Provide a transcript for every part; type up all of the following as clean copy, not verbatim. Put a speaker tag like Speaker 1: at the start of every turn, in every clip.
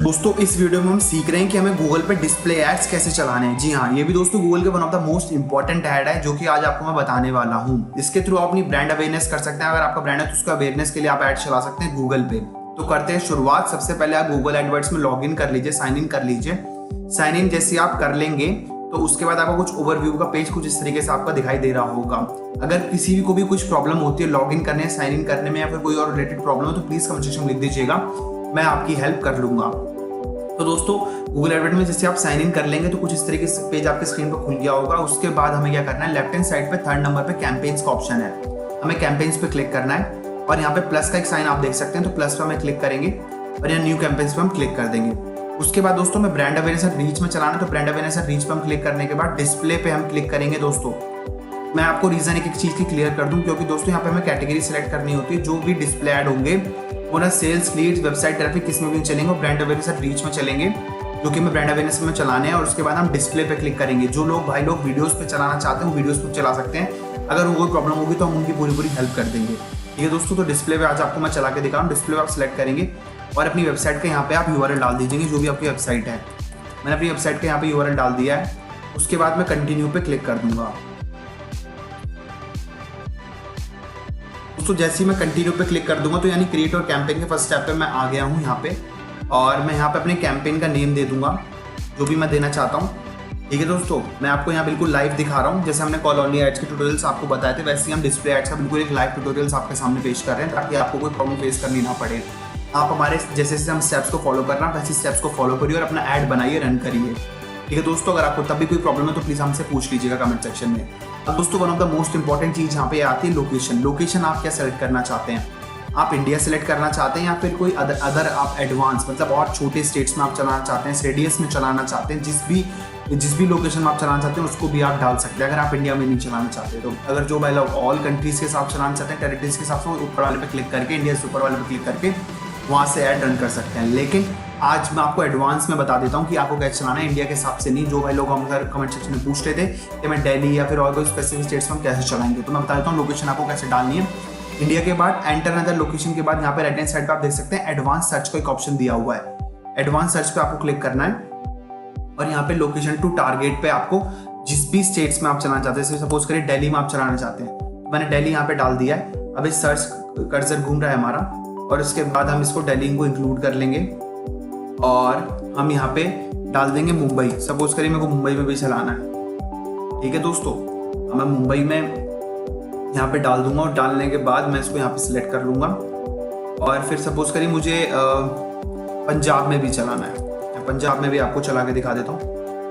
Speaker 1: दोस्तों इस वीडियो में हम सीख रहे हैं कि हमें गूगल पे डिस्प्ले एड्स कैसे चलाने हैं। जी हाँ, ये भी दोस्तों गूगल के one of the most important add है जो कि आज आपको मैं बताने वाला हूँ। इसके थ्रू आप अपनी ब्रांड अवेयरनेस कर सकते हैं। अगर आपका ब्रांड है तो उसका अवेयरनेस के लिए आप ऐड चला सकते हैं गूगल पे। तो करते हैं शुरुआत। सबसे पहले आप गूगल एडवर्ड्स में लॉग इन कर लीजिए, साइन इन कर लीजिए। साइन इन जैसे आप कर लेंगे तो उसके बाद आपको कुछ ओवरव्यू का पेज कुछ इस तरीके से आपका दिखाई दे रहा होगा। अगर किसी भी को भी कुछ प्रॉब्लम होती है लॉग इन करने, साइन इन करने में या फिर कोई और रिलेटेड प्रॉब्लम हो तो प्लीज कमेंट सेक्शन में लिख दीजिएगा, मैं आपकी हेल्प कर लूंगा। तो दोस्तों गूगल एडवर्ड में जैसे आप साइन इन कर लेंगे तो कुछ इस तरीके से पेज आपके स्क्रीन पर खुल गया होगा। उसके बाद हमें क्या करना है, लेफ्ट हैंड साइड पे थर्ड नंबर पे कैंपेन्स का ऑप्शन है, हमें कैंपेन्स पे क्लिक करना है और यहाँ पे प्लस का एक साइन आप देख सकते हैं, तो प्लस पे हमें क्लिक करेंगे और यहाँ न्यू कैंपेन्स पे हम क्लिक कर देंगे। उसके बाद दोस्तों में ब्रांड अवेयरनेस और रीच में चलाना है, तो ब्रांड अवेयरनेस और रीच पे हम क्लिक करने के बाद डिस्प्ले पे हम क्लिक करेंगे। दोस्तों मैं आपको रीजन एक चीज की क्लियर कर दूं, क्योंकि दोस्तों यहाँ पे हमें कैटेगरी सिलेक्ट करनी होती है। जो भी डिस्प्ले ऐड होंगे वो ना सेल्स, लीड्स, वेबसाइट ट्रैफिक किस में भी चलेंगे, ब्रांड अवेयरनेस और रीच में चलेंगे, जो कि हमें ब्रांड अवेयरनेस में चलाने हैं। और उसके बाद हम डिस्प्ले पे क्लिक करेंगे। जो लोग भाई लोग वीडियोस पे चलाना चाहते हैं वो वीडियोस पे चला सकते हैं। अगर वो कोई प्रॉब्लम होगी तो हम उनकी पूरी हेल्प कर देंगे। ठीक है दोस्तों, तो डिस्प्ले पे आज आपको मैं चला के दिखा रहा हूँ। डिस्प्ले पे आप सिलेक्ट करेंगे और अपनी वेबसाइट के यहाँ पे आप यूआरएल डाल दीजिएंगे, जो भी आपकी वेबसाइट है। मैंने अपनी वेबसाइट के यहाँ पे यूआरएल डाल दिया है। उसके बाद मैं कंटिन्यू पे क्लिक कर दूंगा। दोस्तों जैसे ही मैं कंटिन्यू पे क्लिक कर दूंगा तो यानी क्रिएट और कैंपेन के फर्स्ट स्टेप पे मैं आ गया हूँ यहाँ पे, और मैं यहाँ पे अपने कैंपेन का नेम दे दूंगा जो भी मैं देना चाहता हूँ। ठीक है दोस्तों, मैं आपको यहाँ बिल्कुल लाइव दिखा रहा हूँ। जैसे हमने कॉल ओनली एड्स के ट्यूटोरियल्स आपको बताए थे, वैसे ही हम डिस्प्ले एड्स का बिल्कुल एक लाइव ट्यूटोरियल्स आपके सामने पेश कर रहे हैं, ताकि आपको कोई प्रॉब्लम फेस करनी ना पड़े। आप हमारे जैसे जैसे हम स्टेप्स को फॉलो कर रहे हैं वैसे स्टेप्स को फॉलो करिए और अपना ऐड बनाइए, रन करिए। ठीक है दोस्तों, अगर आपको तब भी कोई प्रॉब्लम है तो प्लीज हमसे पूछ लीजिएगा कमेंट सेक्शन में। अब दोस्तों one of the most important चीज यहाँ पे आती है लोकेशन। लोकेशन आप क्या सेलेक्ट करना चाहते हैं? आप इंडिया सेलेक्ट करना चाहते हैं या फिर कोई अदर आप एडवांस मतलब और छोटे स्टेट्स में आप चलाना चाहते हैं, रेडियस में चलाना चाहते हैं, जिस भी लोकेशन में आप चलाना चाहते हैं उसको भी आप डाल सकते हैं। अगर आप इंडिया में नहीं चलाना चाहते तो अगर जो भाई लोग ऑल कंट्रीज के हिसाब से चलाना चाहते हैं, टेरिटरीज के हिसाब से ऊपर वाले पे क्लिक करके, इंडिया से ऊपर वाले पे क्लिक करके वहाँ से ऐड रन कर सकते हैं। लेकिन आज मैं आपको एडवांस में बता देता हूँ कि आपको कैसे चलाना है, इंडिया के हिसाब से नहीं। जो भाई लोग हम कमेंट सेक्शन में पूछ रहे थे कि मैं दिल्ली या फिर और कोई स्पेसिफिक स्टेट्स में हम कैसे चलाएंगे, तो मैं बता देता हूँ लोकेशन आपको कैसे डालनी है। इंडिया के बाद एंटर अनदर लोकेशन के बाद यहाँ पे राइट हैंड साइड पे आप देख सकते हैं एडवांस सर्च का एक ऑप्शन दिया हुआ है। एडवांस सर्च पे आपको क्लिक करना है और यहाँ पे लोकेशन टू टारगेट पे आपको जिस भी स्टेट्स में आप चलाना चाहते हैं, सपोज करिए दिल्ली में आप चलाना चाहते हैं, तो मैंने दिल्ली यहाँ पे डाल दिया है। अब इस सर्च कर्सर घूम रहा है हमारा और इसके बाद हम इसको दिल्ली को इंक्लूड कर लेंगे और हम यहाँ पे डाल देंगे मुंबई। सपोज करिए मेरे को मुंबई में भी चलाना है। ठीक है दोस्तों, मैं मुंबई में यहाँ पे डाल दूंगा और डालने के बाद मैं इसको यहाँ पे सिलेक्ट कर लूंगा और फिर सपोज करिए मुझे पंजाब में भी चलाना है। पंजाब में भी आपको चला के दिखा देता हूँ,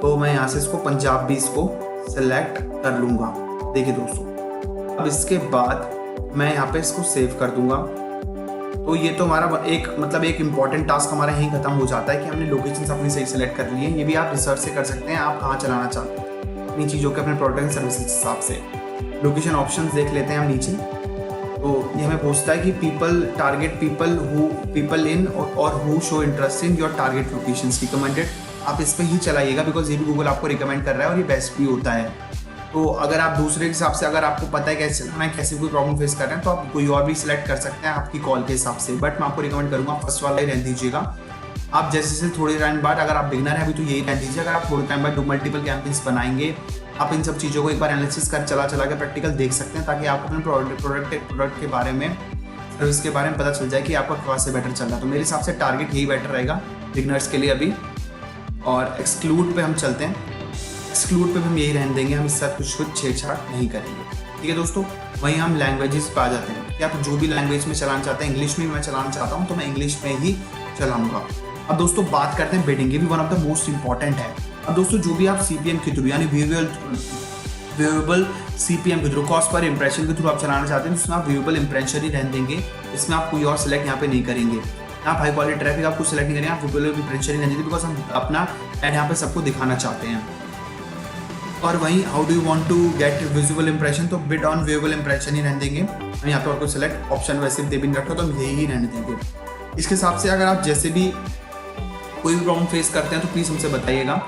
Speaker 1: तो मैं यहाँ से इसको पंजाब भी इसको सिलेक्ट कर लूंगा। देखिए दोस्तों, अब इसके बाद मैं यहाँ पे इसको सेव कर दूंगा। तो ये तो हमारा एक इंपॉर्टेंट टास्क हमारा यहीं खत्म हो जाता है कि हमने लोकेशंस अपनी सही सेलेक्ट कर ली है। ये भी आप रिसर्च से कर सकते हैं, आप कहाँ चलाना चाहते हैं अपनी चीज़ों के, अपने प्रोडक्ट एंड सर्विसेज के हिसाब से। लोकेशन ऑप्शंस देख लेते हैं हम नीचे, तो ये हमें पूछता है कि पीपल टारगेट पीपल इन और who show interest in your target locations recommended. आप इस पे ही चलाइएगा बिकॉज ये भी गूगल आपको रिकमेंड कर रहा है और ये बेस्ट भी होता है। तो अगर आप दूसरे के हिसाब से, अगर आपको पता है कैसे चलाना है, कैसे कोई प्रॉब्लम फेस कर रहे हैं, तो आप कोई और भी सिलेक्ट कर सकते हैं आपकी कॉल के हिसाब से। बट मैं आपको रिकमेंड करूँगा फर्स्ट वाला ही रहने दीजिएगा। आप जैसे थोड़े टाइम बाद, अगर आप बिगनर है अभी तो यही रहने दीजिए। अगर आप थोड़े टाइम बाद मल्टीपल कैंपेन्स बनाएंगे, आप इन सब चीज़ों को एक बार एनालिसिस कर चला के प्रैक्टिकल देख सकते हैं, ताकि आपको अपने प्रोडक्ट के बारे में, सर्विस के बारे में पता चल जाए कि आपका कहाँ से बेटर चल रहा है। तो मेरे हिसाब से टारगेट यही बेटर रहेगा बिगनर्स के लिए अभी। और एक्सक्लूड पे हम चलते हैं। एक्सक्लूड पे हम यही रहने देंगे, हम इससे कुछ छेड़छाड़ नहीं करेंगे। ठीक है दोस्तों, वहीं हम लैंग्वेजेस पे आ जाते हैं कि आप जो भी लैंग्वेज में चलाना चाहते हैं। इंग्लिश में मैं चलाना चाहता हूँ तो मैं इंग्लिश में ही चलाऊँगा। अब दोस्तों बात करते हैं बिडिंग, ये भी one of the most important है। अब दोस्तों जो भी आप सीपीएम के थ्रू यानी व्यूएबल सीपीएम के थ्रू, कॉस्ट पर इंप्रेशन के थ्रू आप चलाना चाहते हैं, तो उसमें आप व्यूएबल इंप्रेशन ही रहने देंगे। इसमें आप कोई और सिलेक्ट यहाँ पे नहीं करेंगे। आप हाई क्वालिटी ट्रैफिक आपको सिलेक्ट नहीं करेंगे, आप व्यूएबल इंप्रेशन ही रहने देंगे, बिकॉज हम अपना एड यहाँ पे सबको दिखाना चाहते हैं। और वहीं how do you want to get visual impression, तो बिड ऑन व्यूएबल इंप्रेशन ही रहने देंगे। हम यहाँ पे और कोई सिलेक्ट ऑप्शन वैसे दे भी नहीं रखा, तो हम यही रहने देंगे। इसके हिसाब से अगर आप जैसे भी कोई भी प्रॉब्लम फेस करते हैं तो प्लीज़ हमसे बताइएगा।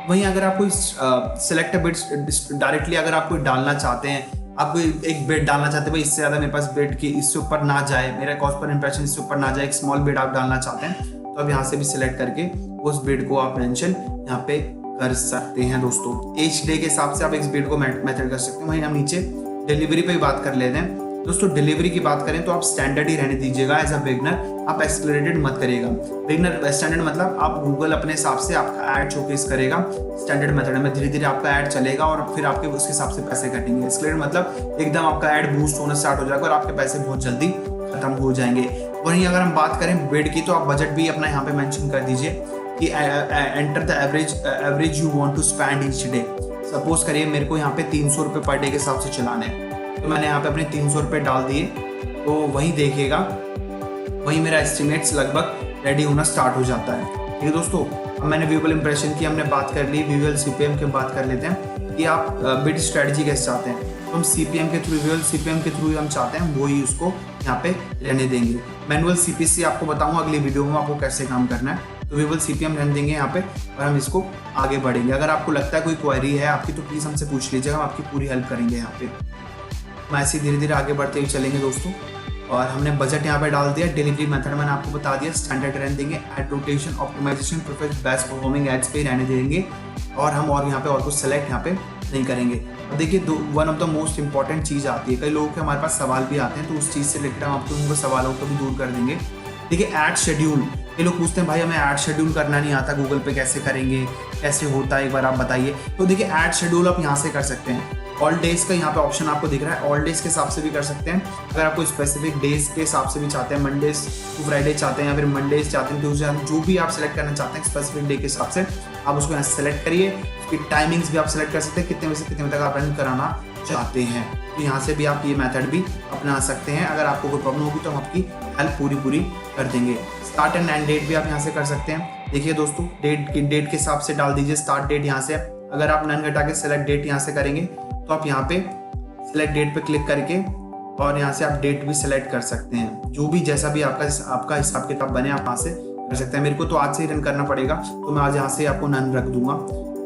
Speaker 1: वहीं अगर आप कोई सिलेक्ट बिड्स डायरेक्टली अगर आप कोई डालना चाहते हैं, आप कोई एक बिड डालना चाहते हैं, भाई इससे ज़्यादा मेरे पास बिड की इससे ऊपर ना जाए, मेरा कॉस्ट पर इंप्रेशन इससे ऊपर ना जाए, एक स्मॉल बिड आप डालना चाहते हैं, तो आप यहाँ से भी सिलेक्ट करके उस बिड को आप मेंशन यहाँ पे कर सकते हैं दोस्तों। एच डे के हिसाब से आप इस बिड को मेथड कर सकते हैं। वहीं हम नीचे डिलीवरी पे बात कर लेते हैं दोस्तों। डिलीवरी की बात करें तो आप स्टैंडर्ड ही रहने दीजिएगा एज अ बिगनर, आप एक्सेलरेटेड मत करिएगा। बिगनर स्टैंडर्ड मतलब आप गूगल अपने हिसाब से आपका ऐड शोकेस करेगा स्टैंडर्ड मेथड में, धीरे धीरे आपका ऐड चलेगा और फिर आपके उसके हिसाब से पैसे कटेंगे। एक्सेलरेटेड मतलब एकदम आपका ऐड बूस्ट होना स्टार्ट हो जाएगा और आपके पैसे बहुत जल्दी खत्म हो जाएंगे। वहीं अगर हम बात करें बिड की तो आप बजट भी अपना यहाँ पे मेंशन कर दीजिए कि enter the average you want to spend each day. Suppose करिए मेरे को यहाँ पे 300 रुपये पर डे के हिसाब से चलाने हैं, तो मैंने यहाँ पे अपने 300 रुपये डाल दिए। तो वही देखिएगा, वही मेरा एस्टिमेट्स लगभग रेडी होना स्टार्ट हो जाता है। ठीक है दोस्तों, अब मैंने व्यूएबल इंप्रेशन की हमने बात कर ली, व्यूएबल सीपीएम की बात कर लेते हैं कि आप बिड स्ट्रेटजी कैसे चाहते हैं। तो हम सीपीएम के थ्रू, व्यूएबल सीपीएम के थ्रू हम चाहते हैं, वही उसको यहाँ पे रहने देंगे। मैनुअल सीपीसी आपको बताऊंगा अगली वीडियो में आपको कैसे काम करना है। तो व्यूएबल सीपीएम रहने देंगे यहाँ पे और हम इसको आगे बढ़ेंगे। अगर आपको लगता है कोई क्वेरी है आपकी तो प्लीज़ हमसे पूछ लीजिएगा, हम आपकी पूरी हेल्प करेंगे यहाँ पे। हम ऐसे धीरे धीरे आगे बढ़ते हुए चलेंगे दोस्तों। और हमने बजट यहाँ पे डाल दिया। डिलीवरी मेथड मैंने आपको बता दिया, स्टैंडर्ड रहने देंगे। Ad rotation, optimization, prefer best performing ads पे रहने देंगे और हम और यहाँ पे और कुछ सेलेक्ट यहाँ पे नहीं करेंगे। अब देखिए one of the most important चीज़ आती है, कई लोगों के हमारे पास सवाल भी आते हैं, तो उस चीज़ से रिलेटेड हम आपको उनको सवालों को भी दूर कर देंगे। देखिए ऐड शेड्यूल, ये लोग पूछते हैं भाई हमें ऐड शेड्यूल करना नहीं आता, गूगल पे कैसे करेंगे, कैसे होता है एक बार आप बताइए। तो देखिए ऐड शेड्यूल आप यहाँ से कर सकते हैं। ऑल डेज का यहाँ पे ऑप्शन आपको दिख रहा है, ऑल डेज के हिसाब से भी कर सकते हैं। अगर आपको स्पेसिफिक डेज के हिसाब से भी चाहते हैं, मंडेज टू फ्राइडे चाहते हैं या फिर मंडेज चाहते हैं, ट्यूजडे, जो भी आप सेलेक्ट करना चाहते हैं स्पेसिफिक डे के हिसाब से आप उसको यहाँ सेलेक्ट करिए। उसकी टाइमिंग्स भी आप सेलेक्ट कर सकते हैं, कितने बजे से कितने बजे तक आप रन कराना चाहते हैं। तो यहाँ से भी आप ये मेथड भी अपना सकते हैं। अगर आपको कोई प्रॉब्लम होगी तो हम आपकी हेल्प पूरी कर देंगे। स्टार्ट एंड एंड डेट भी आप यहाँ से कर सकते हैं। देखिए दोस्तों, डेट के हिसाब से डाल दीजिए स्टार्ट डेट यहाँ से। अगर आप नन घटा के सेलेक्ट डेट यहाँ से करेंगे तो आप यहाँ पे सेलेक्ट डेट पे क्लिक करके और यहाँ से आप डेट भी सेलेक्ट कर सकते हैं। जो भी जैसा भी आपका हिसाब किताब बने आप वहाँ से कर सकते हैं। मेरे को तो आज से ही रन करना पड़ेगा तो मैं आज यहाँ से आपको नन रख दूंगा।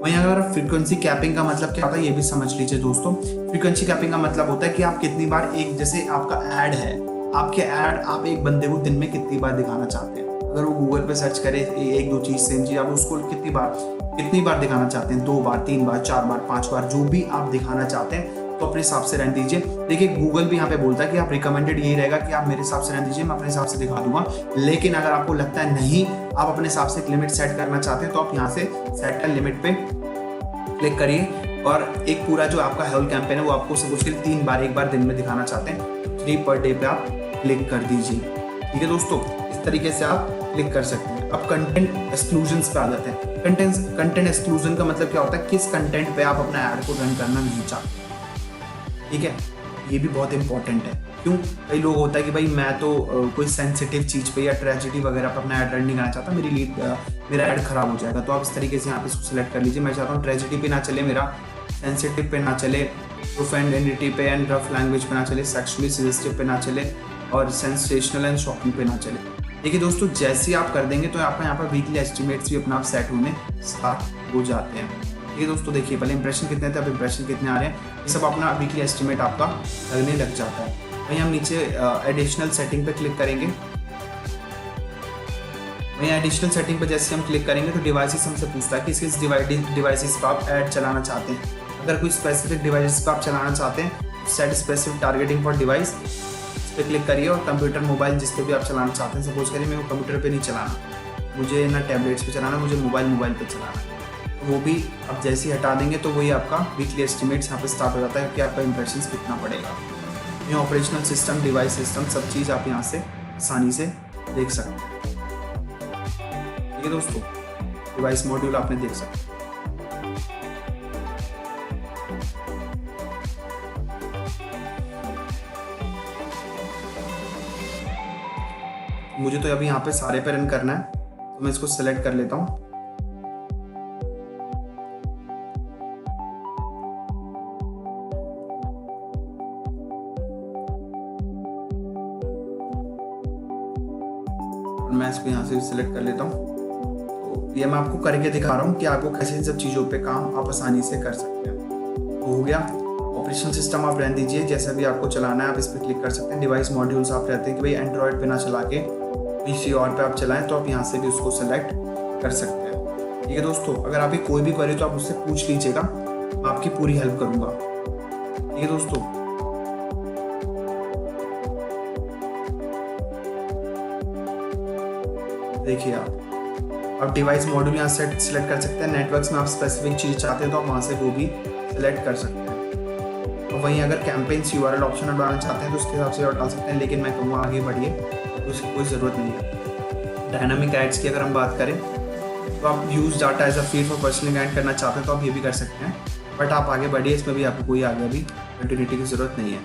Speaker 1: वहीं अगर फ्रीक्वेंसी कैपिंग का मतलब क्या होता है ये भी समझ लीजिए दोस्तों। फ्रीक्वेंसी कैपिंग का मतलब होता है कि आप कितनी बार एक, जैसे आपका ऐड है, आपके ऐड आप एक बंदे को दिन में कितनी बार दिखाना चाहते हैं। अगर वो गूगल पे सर्च करे एक दो चीज़ सेम चीज़, आप उसको कितनी बार दिखाना चाहते हैं, 2 बार, 3 बार, 4 बार, 5 बार, जो भी आप दिखाना चाहते हैं तो अपने हिसाब से रहने दीजिए। देखिए गूगल भी यहाँ पे बोलता है कि आप रिकमेंडेड यही रहेगा कि आप मेरे हिसाब से रहने दीजिए, मैं अपने हिसाब से दिखा दूंगा। लेकिन अगर आपको लगता है नहीं आप अपने हिसाब से एक लिमिट सेट करना चाहते हैं तो आप यहाँ से सेट एंड लिमिट पे क्लिक करिए और एक पूरा जो आपका हेल्थ कैंपेन है वो आपको सपोज करिए 3 बार, एक बार दिन में दिखाना चाहते हैं, 3 पर डे पे आप क्लिक कर दीजिए। ठीक है दोस्तों, इस तरीके से आप क्लिक कर सकते हैं। अब कंटेंट एक्सक्लूजन्स पे आ जाते हैं। कंटेंट एक्सक्लूजन का मतलब क्या होता है, किस कंटेंट पे आप अपना ऐड को रन करना नहीं चाहते। ठीक है, ये भी बहुत इंपॉर्टेंट है। क्यों, कई लोग होता है कि भाई मैं तो कोई सेंसिटिव चीज़ पे या ट्रेजेडी वगैरह पर अपना ऐड रन नहीं करना चाहता, मेरा ऐड खराब हो जाएगा। तो आप इस तरीके से यहाँ पे इसको सिलेक्ट कर लीजिए। मैं चाहता हूँ ट्रेजेडी पे ना चले मेरा, सेंसिटिव पे ना चले, प्रोफेंडिटी पे एंड रफ लैंग्वेज पे ना चले, सेक्सुअली सजेस्टिव पे ना चले और सेंसेशनल एंड शॉकिंग पे ना चले। देखिए दोस्तों, जैसे आप कर देंगे तो आपका यहाँ पर वीकली एस्टिमेट्स भी अपना आप सेट होने स्टार्ट हो जाते हैं। ये दोस्तों देखिए, पहले इंप्रेशन कितने थे, अब इंप्रेशन कितने आ रहे हैं, ये सब अपना वीकली एस्टिमेट आपका लगने लग जाता है। वहीं हम नीचे एडिशनल सेटिंग पे क्लिक करेंगे। वहीं एडिशनल सेटिंग पे जैसे हम क्लिक करेंगे तो डिवाइसेस हमसे पूछता है कि किस डिवाइसेस पर आप ऐड चलाना चाहते हैं। अगर कोई स्पेसिफिक डिवाइसेस पर आप चलाना चाहते हैं, set specific targeting for device पे क्लिक करिए और कंप्यूटर, मोबाइल जिस पे भी आप चलाना चाहते हैं। सपोज करिए मेरे को कंप्यूटर पे नहीं चलाना, मुझे ना टैबलेट्स पे चलाना, मुझे मोबाइल पे चलाना, तो वो भी आप जैसे ही हटा देंगे तो वही आपका वीकली एस्टिमेट्स यहाँ पे स्टार्ट हो जाता है कि आपका इंप्रेशंस कितना पड़ेगा। ये ऑपरेशनल सिस्टम, डिवाइस सिस्टम, सब चीज़ आप यहाँ से आसानी से देख सकते हैं। ठीक है दोस्तों, डिवाइस मॉड्यूल आपने देख सकते हैं। मुझे तो अभी यहाँ पे सारे पे रन करना है तो मैं इसको सेलेक्ट कर लेता हूँ। मैं इसको यहाँ से सिलेक्ट कर लेता हूँ। तो ये मैं आपको करके दिखा रहा हूँ कि आपको कैसे इन सब चीज़ों पे काम आप आसानी से कर सकते हैं। तो हो गया। ऑपरेशनल सिस्टम आप रहने दीजिए, जैसा भी आपको चलाना है आप इस पर क्लिक कर सकते हैं। डिवाइस मॉड्यूल्स आप रहते हैं कि भाई एंड्रॉयड पे ना चला के किसी और पे आप चलाएं तो आप यहाँ से भी उसको सेलेक्ट कर सकते हैं। ठीक है दोस्तों, अगर आपकी कोई भी क्वेरी तो आप उससे पूछ लीजिएगा, मैं आपकी पूरी हेल्प करूँगा। ठीक है दोस्तों, देखिए आप डिवाइस मॉड्यूल यहाँ से सिलेक्ट कर सकते हैं। नेटवर्क्स में आप स्पेसिफिक चीज़ चाहते हैं तो आप वहाँ से वो भी सिलेक्ट कर सकते हैं। और वहीं अगर कैंपेन्स URL ऑप्शन डालना चाहते हैं तो उसके हिसाब से और डाल सकते हैं, लेकिन मैं कहूँगा आगे बढ़िए, तो उसकी कोई ज़रूरत नहीं है। डायनामिक एड्स की अगर हम बात करें तो आप use data as a feed for personal ad करना चाहते हैं तो आप ये भी कर सकते हैं, बट आप आगे बढ़िए, इसमें भी आपको कोई आगे अभी कंटिन्यूटी की ज़रूरत नहीं है।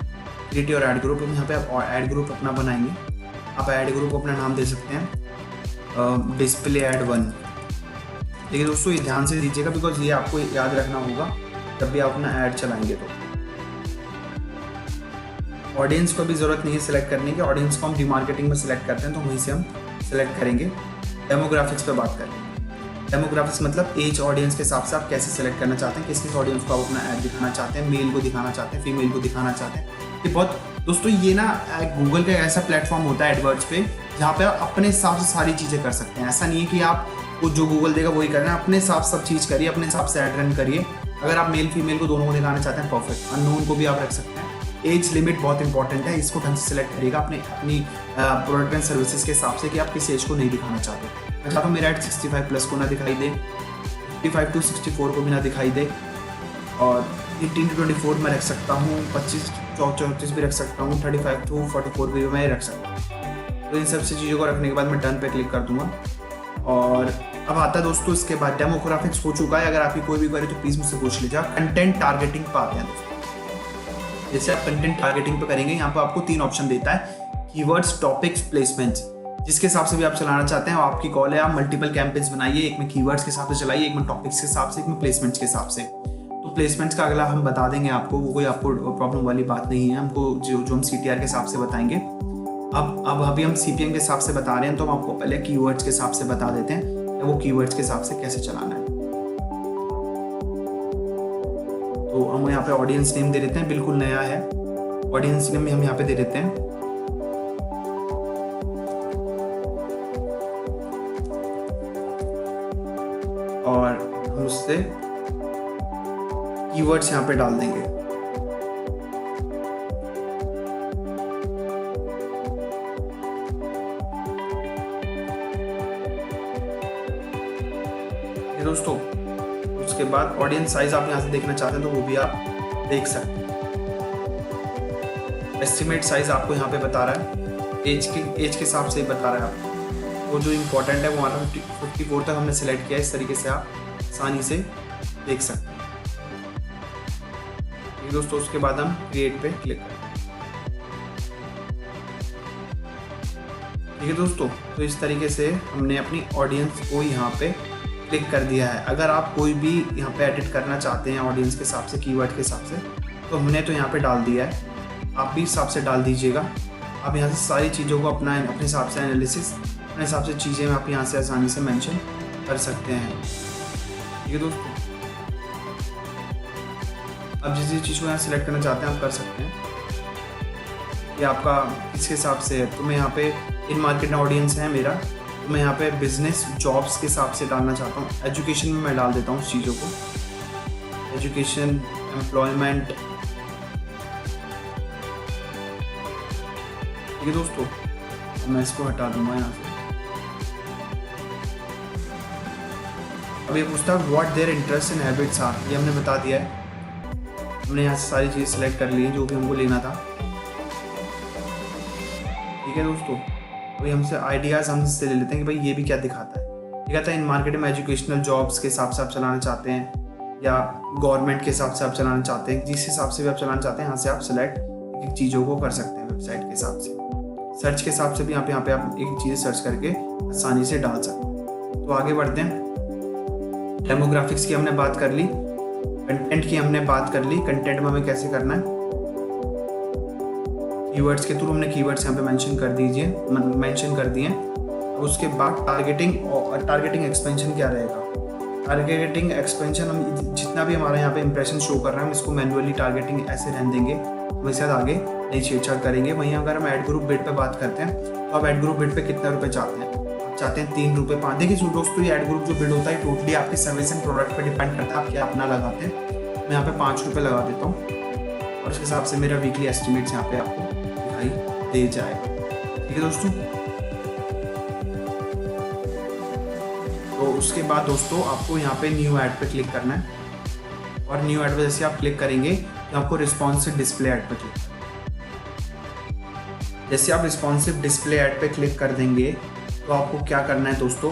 Speaker 1: क्रिएट और ऐड ग्रुप, यहाँ पे आप ऐड ग्रुप अपना बनाएंगे। आप ऐड ग्रुप अपना नाम दे सकते हैं डिस्प्ले ऐड 1। देखिए दोस्तों, ये ध्यान से दीजिएगा बिकॉज ये आपको याद रखना होगा जब भी आप अपना ऐड चलाएंगे। तो ऑडियंस को भी ज़रूरत नहीं है सिलेक्ट करने की, ऑडियंस को हम डिमार्केटिंग में सिलेक्ट करते हैं तो वहीं से हम सिलेक्ट करेंगे। डेमोग्राफिक्स पे बात करें, डेमोग्राफिक्स मतलब एज ऑडियंस के हिसाब से आप कैसे सिलेक्ट करना चाहते हैं, किस किस ऑडियंस को आप अपना ऐड दिखाना चाहते हैं, मेल को दिखाना चाहते हैं, फीमेल को दिखाना चाहते हैं। ये बहुत दोस्तों, ये ना गूगल का ऐसा प्लेटफॉर्म होता है एडवर्ड्स पे, जहाँ पे आप अपने हिसाब से सारी चीज़ें कर सकते हैं। ऐसा नहीं है कि आप वो जो गूगल देगा वही करना है, अपने हिसाब से सब चीज़ करिए, अपने हिसाब से ऐड रन करिए। अगर आप मेल फीमेल को दोनों को दिखाना चाहते हैं परफेक्ट, अननोन को भी आप रख सकते हैं। एज लिमिट बहुत इंपॉर्टेंट है, इसको ढंग से सिलेक्ट करिएगा अपनी प्रोडक्ट एंड सर्विसेज के हिसाब से कि आप किस एज को नहीं दिखाना चाहते। मैं चाहता हूँ मेरा ऐड 65+ को ना दिखाई दे, 55 to 64 को भी ना दिखाई दे, और 18 to 24 में रख सकता हूँ, 25 34 भी रख सकता हूँ, 35 to 44 भी मैं रख सकता हूँ। तो इन सब से चीज़ों को रखने के बाद मैं डन पे क्लिक कर दूंगा। और अब आता है दोस्तों इसके बाद डेमोग्राफिक्स हो चुका है। अगर आपकी कोई भी क्वेरी तो प्लीज़ मुझसे पूछ लीजिए। कंटेंट टारगेटिंग पे आते हैं दोस्तों। जैसे आप कंटेंट टारगेटिंग पे करेंगे, यहाँ पे आपको 3 ऑप्शन देता है, कीवर्ड्स, टॉपिक्स, प्लेसमेंट्स। जिसके हिसाब से भी आप चलाना चाहते हैं, आपकी कॉल है, आप मल्टीपल कैंपेन्स बनाइए, एक में कीवर्ड्स के हिसाब से चलाइए, एक में टॉपिक्स के हिसाब से, एक में प्लेसमेंट्स के हिसाब से। तो प्लेसमेंट्स का अगला हम बता देंगे आपको, वो कोई आपको प्रॉब्लम वाली बात नहीं है। हमको जो हम CTR के हिसाब से बताएंगे। अब अभी हम CPM के हिसाब से बता रहे हैं, तो हम आपको पहले कीवर्ड्स के हिसाब से बता देते हैं वो कीवर्ड्स के हिसाब से कैसे चलाना है। तो हम यहाँ पे ऑडियंस नेम दे देते हैं, बिल्कुल नया है। ऑडियंस नेम हम यहाँ पे दे देते हैं और हम उससे कीवर्ड्स यहाँ पे डाल देंगे। ये दोस्तों, उसके बाद ऑडियंस साइज आप यहाँ से देखना चाहते हैं तो वो भी आप देख सकते हैं। एस्टिमेट साइज आपको यहाँ पे बता रहा है, एज के हिसाब से बता रहा है आपको। वो जो इम्पोर्टेंट है वो हमारा 54 तक हमने सेलेक्ट किया। इस तरीके से आप आसानी से देख सकते हैं। ये दोस्तों, उसके बाद हम क्रिएट पे क्लिक करें। ठीक है दोस्तों, तो इस तरीके से हमने अपनी ऑडियंस को यहाँ पे क्लिक कर दिया है। अगर आप कोई भी यहाँ पे एडिट करना चाहते हैं ऑडियंस के हिसाब से, कीवर्ड के हिसाब से, तो हमने तो यहाँ पे डाल दिया है, आप भी हिसाब से डाल दीजिएगा। आप यहाँ से सारी चीज़ों को अपने हिसाब से एनालिसिस, अपने हिसाब से चीज़ें आप यहाँ से आसानी से मेंशन कर सकते हैं। ठीक है दोस्तों, अब जिस चीज़ को यहाँ सिलेक्ट करना चाहते हैं आप कर सकते हैं। ये आपका इसके हिसाब से है। तो मैं यहाँ पे इन मार्केट ऑडियंस है मेरा, तो मैं यहाँ पे बिजनेस जॉब्स के हिसाब से डालना चाहता हूँ। एजुकेशन में मैं डाल देता हूँ उस चीज़ों को, एजुकेशन, एम्प्लॉयमेंट। ठीक है दोस्तों, मैं इसको हटा दूंगा यहाँ से। अब ये पूछता है what their interest and habits are, ये हमने बता दिया है। हमने यहाँ से सारी चीज़ सिलेक्ट कर ली है जो भी हमको लेना था। ठीक है दोस्तों, वही हमसे आइडियाज़ हमसे ले लेते हैं कि भाई ये भी क्या दिखाता है। ये कहता है इन मार्केट में एजुकेशनल जॉब्स के हिसाब से आप चलाना चाहते हैं या गवर्नमेंट के हिसाब से आप चलाना चाहते हैं, जिस हिसाब से भी आप चलाना चाहते हैं यहाँ से आप सिलेक्ट एक चीज़ों को कर सकते हैं। वेबसाइट के हिसाब से, सर्च के हिसाब से भी यहाँ पे आप एक चीज़ सर्च करके आसानी से डाल सकते हैं। तो आगे बढ़ते हैं। डेमोग्राफिक्स की हमने बात कर ली, कंटेंट की हमने बात कर ली। कंटेंट में हमें कैसे करना है, कीवर्ड्स के थ्रू हमने कीवर्ड्स यहाँ पे मेंशन कर दिए। उसके बाद टारगेटिंग और टारगेटिंग एक्सपेंशन क्या रहेगा। टारगेटिंग एक्सपेंशन, हम जितना भी हमारा यहाँ पे इंप्रेशन शो कर रहा है हम इसको मैन्युअली टारगेटिंग ऐसे रहने देंगे, वैसे आगे नहीं छेड़छाड़ करेंगे। वहीं अगर हम ऐड ग्रुप बिड पे बात करते हैं तो आप ऐड ग्रुप बिड पे कितने रुपए चाहते हैं? आप चाहते हैं 3 रुपये 5। देखिए दोस्तों, ये ऐड ग्रुप जो बिड होता है टोटली आपके सर्विस एंड प्रोडक्ट पे डिपेंड करता है, आप क्या अपना लगाते हैं। मैं यहाँ पे 5 रुपये लगा देता हूँ और इस हिसाब से मेरा वीकली एस्टिमेट्स यहाँ पे आपको दिखाई दे जाएगा। ठीक है दोस्तों, तो उसके बाद दोस्तों आपको यहाँ पे न्यू ऐड पे क्लिक करना है और न्यू ऐड पे जैसे आप क्लिक करेंगे तो आपको रिस्पॉन्सिव डिस्प्ले ऐड पे क्लिक करना है। जैसे आप रिस्पॉन्सिव डिस्प्ले ऐड पे क्लिक कर देंगे तो आपको क्या करना है दोस्तों,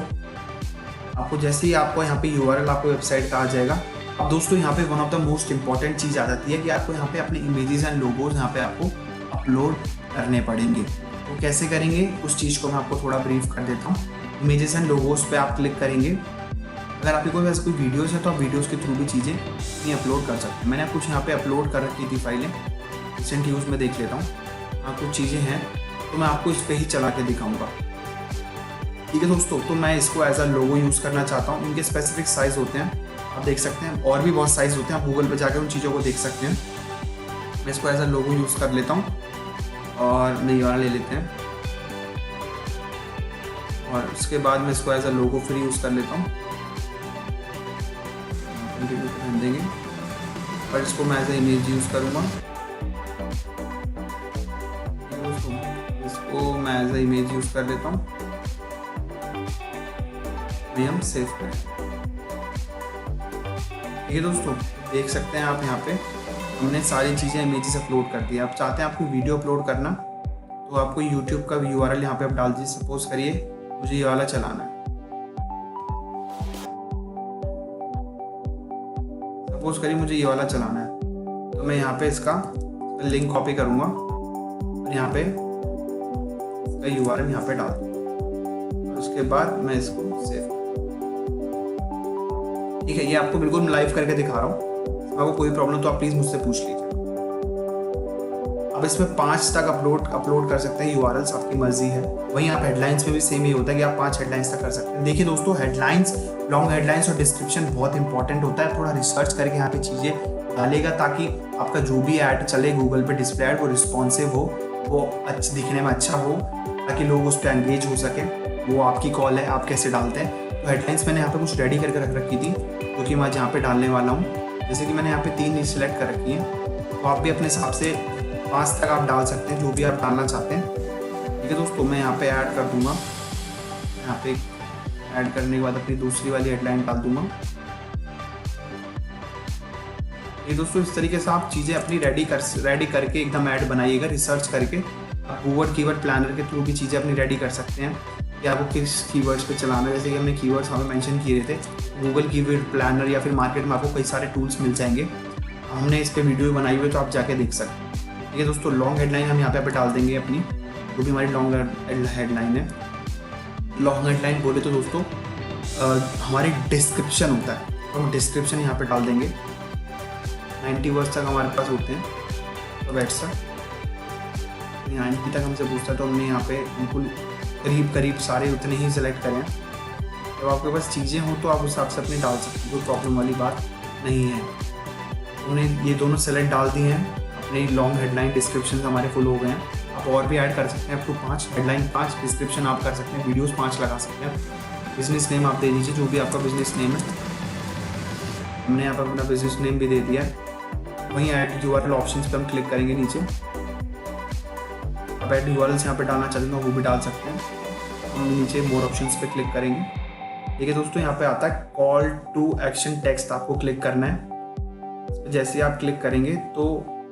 Speaker 1: आपको जैसे ही आपको यहाँ पे यूआरएल आपको वेबसाइट का आ जाएगा। अब दोस्तों यहाँ पे one of the most important चीज़ आ जाती है कि आपको यहाँ पे अपने इमेजेस एंड लोगोज यहाँ पे आपको अपलोड करने पड़ेंगे। तो कैसे करेंगे उस चीज़ को मैं आपको थोड़ा ब्रीफ कर देता हूँ। इमेजेस एंड लोगोस पे आप क्लिक करेंगे। अगर आपके कोई वैसे कोई वीडियोस है तो आप वीडियोस के थ्रू भी चीज़ें नहीं अपलोड कर सकते हैं। मैंने कुछ यहाँ पे अपलोड कर रखी थी फाइलें, रिसेंट यूज़ में देख लेता हूँ। हाँ, कुछ चीज़ें हैं तो मैं आपको इस पर ही चला के दिखाऊँगा। ठीक है दोस्तों, तो मैं इसको एज अ लोगो यूज़ करना चाहता हूँ। इनके स्पेसिफिक साइज़ होते हैं, आप देख सकते हैं, और भी बहुत साइज़ होते हैं, आप गूगल पर जाकर उन चीज़ों को देख सकते हैं। मैं इसको एज अ लोगो यूज़ कर लेता हूँ और मैं ये वाला ले लेते हैं और उसके बाद मैं इसको as a logo free use कर लेता हूँ, ध्यान देंगे। और इसको मैं एज अ इमेज यूज़ करूँगा, इसको मैं एज अ इमेज यूज़ कर लेता हूँ। हम सेव करें। ठीक है दोस्तों, देख सकते हैं आप यहाँ पे हमने सारी चीज़ें इमेजेस अपलोड कर दी। आप चाहते हैं आपको वीडियो अपलोड करना तो आपको यूट्यूब का यूआरएल यहाँ पे आप डाल दीजिए। सपोज करिए मुझे ये वाला चलाना है, सपोज करिए मुझे ये वाला चलाना है, तो मैं यहाँ पे इसका लिंक कॉपी करूँगा और यहाँ पे इसका यूआरएल यहाँ पे डाल दूँगा। उसके बाद मैं इसको सेव, ठीक है, ये आपको बिल्कुल मैं लाइव करके दिखा रहा हूँ। आपको कोई प्रॉब्लम तो आप प्लीज़ मुझसे पूछ लीजिए। अब इसमें 5 तक अपलोड कर सकते हैं यूआरएल्स, आपकी मर्जी है। वहीं आप हेडलाइंस में भी सेम ही होता है कि आप 5 हेडलाइंस तक कर सकते हैं। देखिए दोस्तों, हेडलाइंस, लॉन्ग हेडलाइंस और डिस्क्रिप्शन बहुत इंपॉर्टेंट होता है। थोड़ा रिसर्च करके यहाँ पे चीज़ें डालेगा ताकि आपका जो भी ऐड चले गूगल पे डिस्प्ले ऐड वो रिस्पॉन्सिव हो, वो अच्छा दिखने में अच्छा हो, ताकि लोग उस पर एंगेज हो सके। वो आपकी कॉल है, आप कैसे डालते हैं। तो हेडलाइंस मैंने यहाँ पे कुछ रेडी करके रख रखी थी जो कि मैं यहाँ पे डालने वाला हूँ। जैसे कि मैंने यहाँ पे 3 सिलेक्ट कर रखी हैं, तो आप भी अपने हिसाब से 5 तक आप डाल सकते हैं, जो भी आप डालना चाहते हैं। ठीक है दोस्तों, मैं यहाँ पे ऐड कर दूंगा। यहाँ पे ऐड करने के बाद अपनी दूसरी वाली हेडलाइन डाल दूंगा। ये दोस्तों, इस तरीके से आप चीज़ें अपनी रेडी करके एकदम ऐड बनाइएगा। रिसर्च करके आप गूगल कीवर्ड प्लानर के थ्रू भी चीज़ें अपनी रेडी कर सकते हैं कि आपको किस कीवर्ड्स पे चलाना है। जैसे कि हमने कीवर्ड्स हमें मेंशन किए थे, गूगल कीवर्ड प्लानर या फिर मार्केट में आपको कई सारे टूल्स मिल जाएंगे। हमने इस पे वीडियो बनाई हुई है तो आप जाके देख सकते हैं। ठीक है दोस्तों, लॉन्ग हेडलाइन हम यहाँ पे डाल देंगे अपनी, जो भी हमारी लॉन्ग हेडलाइन है। लॉन्ग हेडलाइन बोले तो दोस्तों हमारी डिस्क्रिप्शन होता है, तो हम डिस्क्रिप्शन यहाँ पे डाल देंगे। 90 वर्ड्स तक हमारे पास होते हैं, तो वैसा 90 तक हमसे पूछता है, तो हमने यहाँ पे बिल्कुल करीब सारे उतने ही सिलेक्ट करें। जब आपके पास चीज़ें हों तो आप उस हिसाब से अपने डाल सकते हैं, कोई प्रॉब्लम वाली बात नहीं है। हमने ये दोनों सेलेक्ट डाल दिए हैं, अपनी लॉन्ग हेडलाइन डिस्क्रिप्शन हमारे फुल हो गए हैं। आप और भी ऐड कर सकते हैं, अप टू 5 हेडलाइन, 5 डिस्क्रिप्शन आप कर सकते हैं, वीडियोस 5 लगा सकते हैं। बिजनेस नेम आप दे दीजिए, जो भी आपका बिजनेस नेम है। हमने यहाँ पर अपना बिजनेस नेम भी दे दिया है। वहीं ऐड यूआरएल ऑप्शन पर हम क्लिक करेंगे नीचे। अब ऐड यूआरएल्स यहाँ पे डालना चाहते हैं वो भी डाल सकते हैं। हम नीचे मोर ऑप्शंस पे क्लिक करेंगे। ठीक है दोस्तों, यहाँ पे आता है कॉल टू एक्शन टेक्स्ट, आपको क्लिक करना है। जैसे आप क्लिक करेंगे तो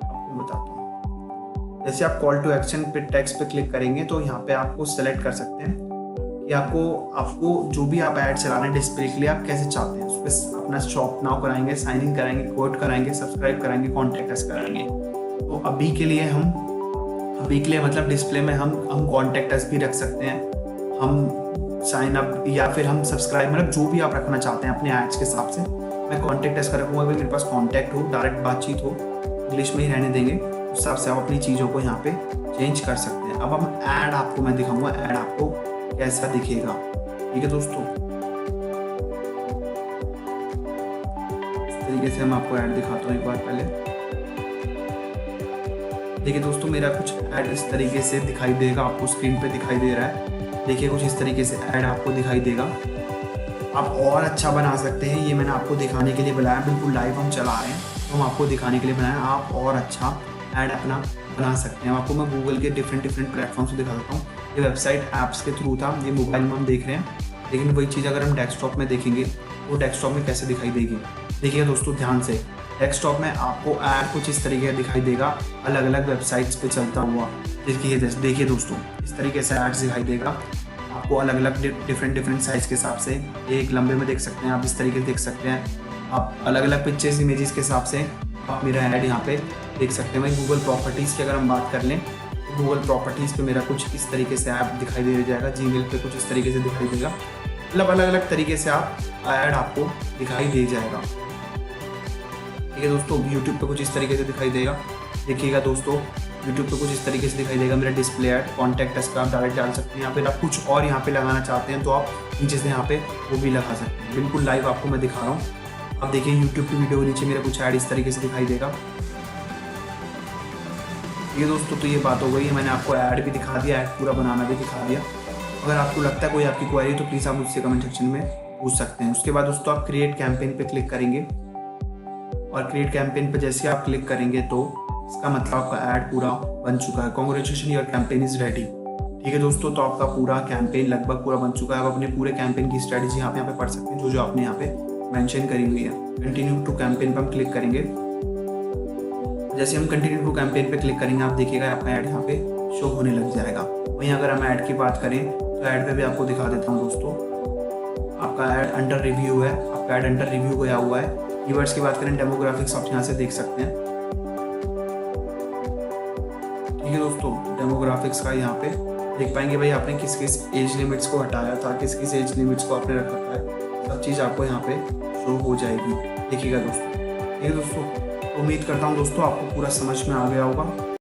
Speaker 1: आपको बताता हूँ, जैसे आप कॉल टू एक्शन पे टेक्स्ट पे क्लिक करेंगे तो यहाँ पे आपको सेलेक्ट कर सकते हैं कि आपको जो भी आप ऐड चलाना है डिस्प्ले के लिए आप कैसे चाहते हैं। उस पर अपना शॉप नाउ कराएंगे, साइन इन कराएंगे, कोड कराएंगे, सब्सक्राइब कराएंगे, कॉन्टैक्ट अस कराएंगे। तो अभी के लिए मतलब डिस्प्ले में हम कॉन्टैक्ट अस भी रख सकते हैं, हम साइन अप या फिर हम सब्सक्राइब, मतलब जो भी आप रखना चाहते हैं अपने एड्स के हिसाब से। मैं कॉन्टैक्ट अस का रखूँगा, अगर मेरे पास कॉन्टैक्ट हो, डायरेक्ट बातचीत हो, इंग्लिश में ही रहने देंगे। उस हिसाब से आप अपनी चीज़ों को यहाँ पे चेंज कर सकते हैं। अब हम ऐड आपको मैं दिखाऊंगा, ऐड आपको कैसा दिखेगा। ठीक है दोस्तों, तरीके से मैं आपको ऐड दिखाता हूँ एक बार पहले। देखिए दोस्तों, मेरा कुछ ऐड इस तरीके से दिखाई देगा, आपको स्क्रीन पे दिखाई दे रहा है। देखिए कुछ इस तरीके से ऐड आपको दिखाई देगा। आप और अच्छा बना सकते हैं, ये मैंने आपको दिखाने के लिए बनाया, बिल्कुल लाइव हम चला रहे हैं तो हम आपको दिखाने के लिए बनाया। आप और अच्छा ऐड अपना बना सकते हैं। आपको मैं गूगल के डिफरेंट प्लेटफॉर्म से दिखा देता हूँ। ये वेबसाइट ऐप्स के थ्रू था, ये मोबाइल में हम देख रहे हैं, लेकिन वही चीज़ अगर हम डेस्कटॉप में देखेंगे तो डेस्कटॉप में कैसे दिखाई देगी। देखिए दोस्तों ध्यान से, डेस्कटॉप में आपको ऐड कुछ इस तरीके का दिखाई देगा, अलग अलग वेबसाइट्स पे चलता हुआ। देखिए दोस्तों, इस तरीके से ऐड्स दिखाई देगा आपको अलग अलग डिफरेंट साइज़ के हिसाब से। एक लंबे में देख सकते हैं आप, इस तरीके से देख सकते हैं आप, अलग अलग पिक्चर्स इमेजेस के हिसाब से आप मेरा ऐड यहाँ पे देख सकते हैं। वही गूगल प्रॉपर्टीज़ की अगर हम बात कर लें तो गूगल प्रॉपर्टीज़ पे मेरा कुछ इस तरीके से ऐप दिखाई दे जाएगा, जीमेल पे कुछ इस तरीके से दिखाई देगा। मतलब अलग अलग तरीके से आप ऐड आपको दिखाई दे जाएगा। ठीक है दोस्तों, यूट्यूब पे कुछ इस तरीके से दिखाई देगा। देखिएगा दोस्तों, यूट्यूब पे कुछ इस तरीके से दिखाई देगा मेरा डिस्प्ले ऐड, कॉन्टैक्ट अस का आप डायरेक्ट डाल सकते हैं। या फिर आप कुछ और यहाँ पे लगाना चाहते हैं तो आप नीचे से यहाँ पे वो भी लगा सकते हैं। बिल्कुल लाइव आपको मैं दिखा रहा हूँ। अब देखिए यूट्यूब की वीडियो के नीचे मेरा कुछ ऐड इस तरीके से दिखाई देगा। ये दोस्तों तो ये बात हो गई है, मैंने आपको ऐड भी दिखा दिया, ऐड पूरा बनाना भी दिखा दिया। अगर आपको लगता है कोई आपकी क्वेरी तो प्लीज़ आप मुझसे कमेंट सेक्शन में पूछ सकते हैं। उसके बाद दोस्तों आप क्रिएट कैंपेन पे क्लिक करेंगे और क्रिएट कैंपेन पे जैसे आप क्लिक करेंगे तो इसका मतलब आपका ऐड पूरा बन चुका है। Congratulation, your campaign is ready. ठीक है दोस्तों, तो आपका पूरा कैंपेन लगभग पूरा बन चुका है। आप अपने पूरे कैंपेन की स्ट्रेटजी यहाँ पे पढ़ सकते हैं, जो आपने यहाँ पे मेंशन करी हुई है। कंटिन्यू टू कैंपेन पर हम क्लिक करेंगे। जैसे हम कंटिन्यू टू कैंपेन पे क्लिक करेंगे, आप देखिएगा आपका ऐड यहाँ पे शो होने लग जाएगा। वहीं अगर हम ऐड की बात करें तो ऐड पे भी आपको दिखा देता हूँ दोस्तों, आपका ऐड अंडर रिव्यू है, आपका ऐड अंडर रिव्यू गया हुआ है। कीवर्ड्स की बात करें, डेमोग्राफिक्स आप यहाँ से देख सकते हैं। ठीक है दोस्तों, डेमोग्राफिक्स का यहाँ पे देख पाएंगे भाई आपने किस किस एज लिमिट्स को हटाया था, किस किस एज लिमिट्स को आपने रखा है, सब चीज़ आपको यहाँ पे शो हो जाएगी। देखिएगा दोस्तों। ठीक है दोस्तों, उम्मीद करता हूँ दोस्तों आपको पूरा समझ में आ गया होगा।